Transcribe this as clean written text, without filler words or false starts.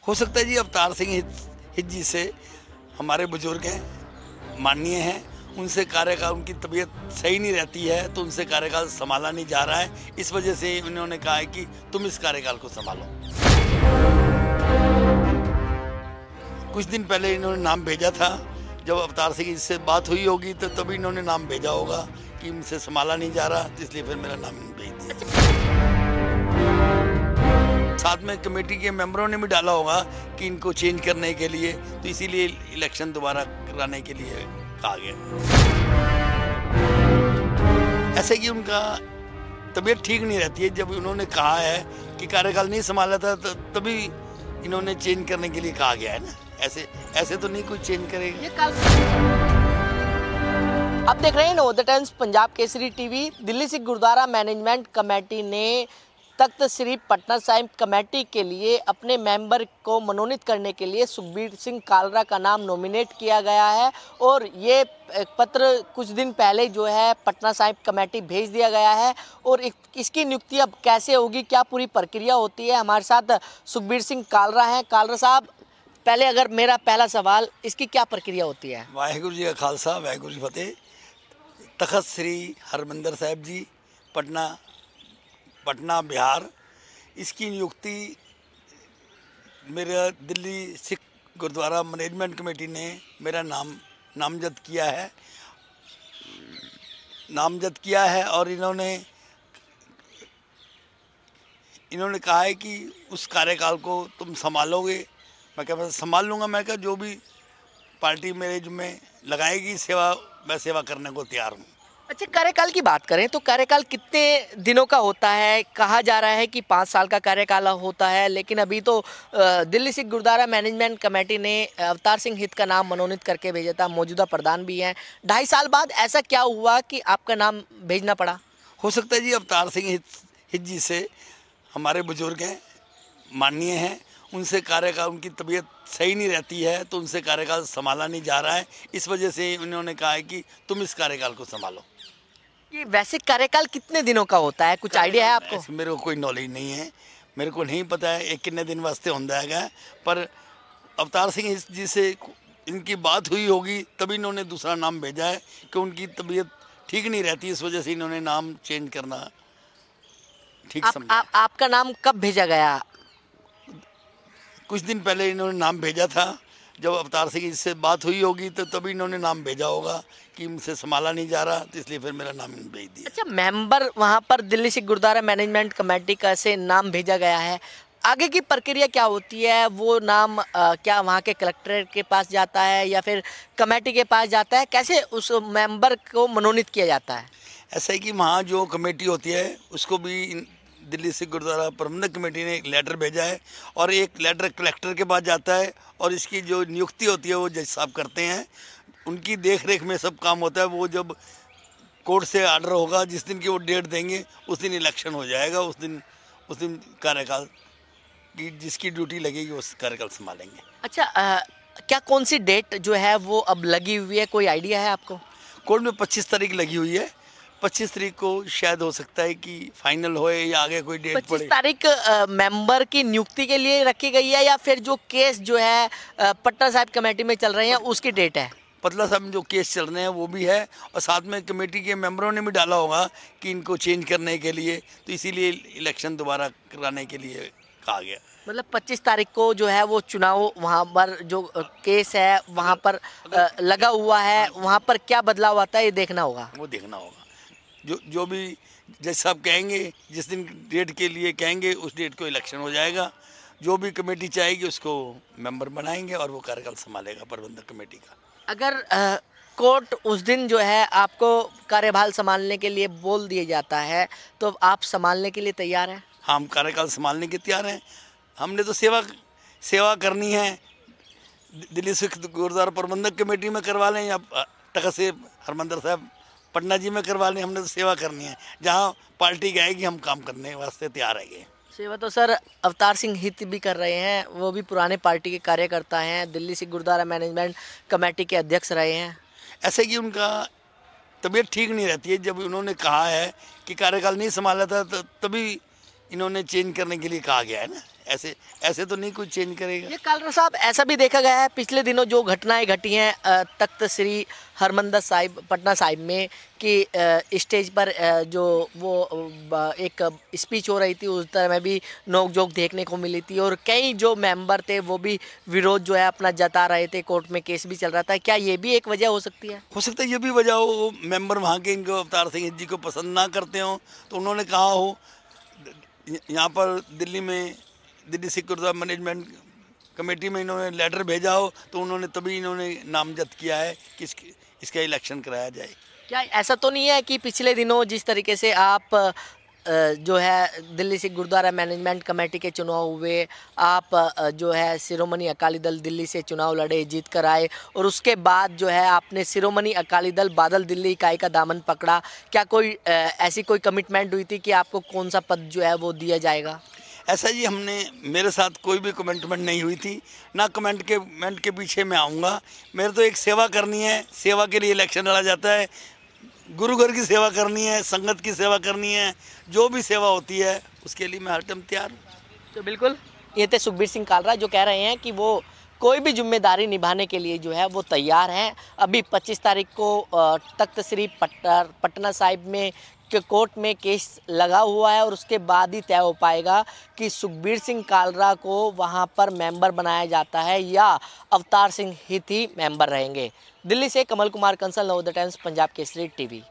हो सकता है जी अवतार सिंह हित जी से हमारे बुजुर्ग हैं, माननीय हैं, उनसे कार्यकाल, उनकी तबीयत सही नहीं रहती है तो उनसे कार्यकाल संभाला नहीं जा रहा है। इस वजह से उन्होंने कहा है कि तुम इस कार्यकाल को संभालो। कुछ दिन पहले इन्होंने नाम भेजा था, जब अवतार सिंह से बात हुई होगी तो तभी इन्होंने नाम भेजा होगा कि उनसे संभाला नहीं जा रहा, इसलिए फिर मेरा नाम भेज दिया। साथ में कमेटी के मेंबरों ने भी डाला होगा कि इनको चेंज करने के लिए, तो इसीलिए इलेक्शन दोबारा कराने के लिए कहा गया। ऐसे कि उनका तबीयत ठीक नहीं रहती है, जब उन्होंने कहा है कि कार्यकाल नहीं संभाला था तो तभी इन्होंने चेंज करने के लिए कहा गया है ना। ऐसे तो नहीं कोई चेंज करेगा। अब देख रहे हैं Navodaya Times Punjab Kesari TV. Delhi Sikh Gurdwara management committee ने तख्त श्री पटना साहिब कमेटी के लिए अपने मेंबर को मनोनीत करने के लिए सुखबीर सिंह कालरा का नाम नॉमिनेट किया गया है और ये पत्र कुछ दिन पहले जो है पटना साहिब कमेटी भेज दिया गया है। और इसकी नियुक्ति अब कैसे होगी, क्या पूरी प्रक्रिया होती है, हमारे साथ सुखबीर सिंह कालरा हैं। कालरा साहब, पहले अगर मेरा पहला सवाल, इसकी क्या प्रक्रिया होती है? वाहिगुरु जी का खालसा, वाहिगुरु जी फतेह। तख्त श्री हरमंदिर साहिब जी पटना बिहार, इसकी नियुक्ति मेरा दिल्ली सिख गुरुद्वारा मैनेजमेंट कमेटी ने मेरा नामजद किया है और इन्होंने कहा है कि उस कार्यकाल को तुम संभालोगे। मैं क्या संभाल लूँगा, मैं क्या जो भी पार्टी मेरे जिम्मे लगाएगी सेवा, मैं सेवा करने को तैयार हूँ। अच्छा, कार्यकाल की बात करें तो कार्यकाल कितने दिनों का होता है? कहा जा रहा है कि 5 साल का कार्यकाल होता है, लेकिन अभी तो दिल्ली सिख गुरुद्वारा मैनेजमेंट कमेटी ने अवतार सिंह हित का नाम मनोनीत करके भेजा था, मौजूदा प्रधान भी हैं। 2.5 साल बाद ऐसा क्या हुआ कि आपका नाम भेजना पड़ा? हो सकता है जी अवतार सिंह हित जी से हमारे बुजुर्ग हैं, माननीय हैं, उनसे कार्यकाल, उनकी तबीयत सही नहीं रहती है तो उनसे कार्यकाल संभाला नहीं जा रहा है। इस वजह से उन्होंने कहा है कि तुम इस कार्यकाल को संभालो। ये वैसे कार्यकाल कितने दिनों का होता है, कुछ आइडिया है आपको? मेरे को कोई नॉलेज नहीं है, मेरे को नहीं पता है एक कितने दिन वास्ते होता है, पर अवतार सिंह जी से इनकी बात हुई होगी तभी इन्होंने दूसरा नाम भेजा है कि उनकी तबीयत ठीक नहीं रहती, इस वजह से इन्होंने नाम चेंज करना ठीक समझा। आपका नाम कब भेजा गया? कुछ दिन पहले इन्होंने नाम भेजा था, जब अवतार सिंह से बात हुई होगी तो तभी इन्होंने नाम भेजा होगा कि उनसे संभाला नहीं जा रहा, तो इसलिए फिर मेरा नाम भेज दिया। अच्छा, मेंबर वहाँ पर दिल्ली सिख गुरुद्वारा मैनेजमेंट कमेटी का से नाम भेजा गया है, आगे की प्रक्रिया क्या होती है? वो नाम क्या वहाँ के कलेक्टर के पास जाता है या फिर कमेटी के पास जाता है? कैसे उस मेंबर को मनोनीत किया जाता है? ऐसा है कि वहाँ जो कमेटी होती है उसको भी दिल्ली सिख गुरुद्वारा प्रबंधक कमेटी ने एक लेटर भेजा है और एक लेटर कलेक्टर के पास जाता है और इसकी जो नियुक्ति होती है वो जज साहब करते हैं। उनकी देख रेख में सब काम होता है। वो जब कोर्ट से ऑर्डर होगा, जिस दिन की वो डेट देंगे उस दिन इलेक्शन हो जाएगा, उस दिन कार्यकाल की जिसकी ड्यूटी लगेगी उस कार्यकाल संभालेंगे। अच्छा, क्या कौन सी डेट जो है वो अब लगी हुई है, कोई आइडिया है आपको? कोर्ट में 25 तारीख लगी हुई है, 25 तारीख को शायद हो सकता है कि फाइनल होए या आगे कोई डेट पड़े। 25 तारीख मेंबर की नियुक्ति के लिए रखी गई है या फिर जो केस जो है पटना साहिब कमेटी में चल रहे हैं उसकी डेट है? पटना साहिब में जो केस चल रहे हैं वो भी है और साथ में कमेटी के मेंबरों ने भी डाला होगा कि इनको चेंज करने के लिए, तो इसीलिए इलेक्शन दोबारा कराने के लिए कहा गया। मतलब 25 तारीख को जो है वो चुनाव वहाँ पर जो केस है वहाँ पर लगा हुआ है, वहाँ पर क्या बदलाव आता है ये देखना होगा। वो देखना होगा, जो भी जज साहब कहेंगे, जिस दिन डेट के लिए कहेंगे उस डेट को इलेक्शन हो जाएगा। जो भी कमेटी चाहेगी उसको मेंबर बनाएंगे और वो कार्यकाल संभालेगा प्रबंधक कमेटी का। अगर कोर्ट उस दिन जो है आपको कार्यभार संभालने के लिए बोल दिया जाता है तो आप संभालने के लिए तैयार हैं? हाँ, हम कार्यकाल संभालने के तैयार हैं। हमने तो सेवा करनी है। दिल्ली सिख गुरुद्वारा प्रबंधक कमेटी में करवा लें या तख्त से हरमंदिर साहिब पटना जी में करवा लें, हमने तो सेवा करनी है। जहाँ पार्टी गएगी हम काम करने वास्ते तैयार है। सेवा तो सर अवतार सिंह हित भी कर रहे हैं, वो भी पुराने पार्टी के कार्यकर्ता हैं, दिल्ली सिख गुरुद्वारा मैनेजमेंट कमेटी के अध्यक्ष रहे हैं। ऐसे कि उनका तबीयत ठीक नहीं रहती है, जब उन्होंने कहा है कि कार्यकाल नहीं संभाला था तो तभी इन्होंने चेंज करने के लिए कहा गया है ना। ऐसे ऐसे तो नहीं कुछ चेंज करेगा। ये कालरा साहब, ऐसा भी देखा गया है पिछले दिनों जो घटनाएं घटी हैं तख्त श्री हरमंदिर साहिब पटना साहिब में कि स्टेज पर जो वो एक स्पीच हो रही थी, उस तरह में भी नोक-झोंक देखने को मिली थी और कई जो मेंबर थे वो भी विरोध जो है अपना जता रहे थे, कोर्ट में केस भी चल रहा था। क्या ये भी एक वजह हो सकती है? हो सकता है ये भी वजह हो, वो मेंबर वहाँ के इनको अवतार सिंह जी को पसंद ना करते हो, तो उन्होंने कहा हो यहाँ पर दिल्ली सिख गुरुद्वारा मैनेजमेंट कमेटी में इन्होंने लेटर भेजा हो, तो उन्होंने तभी इन्होंने नामजद किया है कि इसका इलेक्शन कराया जाए। क्या ऐसा तो नहीं है कि पिछले दिनों जिस तरीके से आप जो है दिल्ली सिख गुरुद्वारा मैनेजमेंट कमेटी के चुनाव हुए, आप जो है शिरोमणि अकाली दल दिल्ली से चुनाव लड़े, जीत कर आए और उसके बाद जो है आपने शिरोमणि अकाली दल बादल दिल्ली इकाई का दामन पकड़ा, क्या कोई ऐसी कोई कमिटमेंट हुई थी कि आपको कौन सा पद जो है वो दिया जाएगा? ऐसा जी मेरे साथ कोई भी कमेंटमेंट नहीं हुई थी, ना कमेंट के पीछे मैं आऊँगा। मेरे तो एक सेवा करनी है, सेवा के लिए इलेक्शन लड़ा जाता है। गुरु घर की सेवा करनी है, संगत की सेवा करनी है, जो भी सेवा होती है उसके लिए मैं हर टाइम तैयार हूँ। तो बिल्कुल ये थे सुखबीर सिंह कालरा जो कह रहे हैं कि वो कोई भी जिम्मेदारी निभाने के लिए जो है वो तैयार हैं। अभी 25 तारीख को तख्त श्री पटना साहिब में के कोर्ट में केस लगा हुआ है और उसके बाद ही तय हो पाएगा कि सुखबीर सिंह कालरा को वहां पर मेंबर बनाया जाता है या अवतार सिंह ही मेंबर रहेंगे। दिल्ली से कमल कुमार कंसल, नवोदय टाइम्स, पंजाब केसरी टीवी।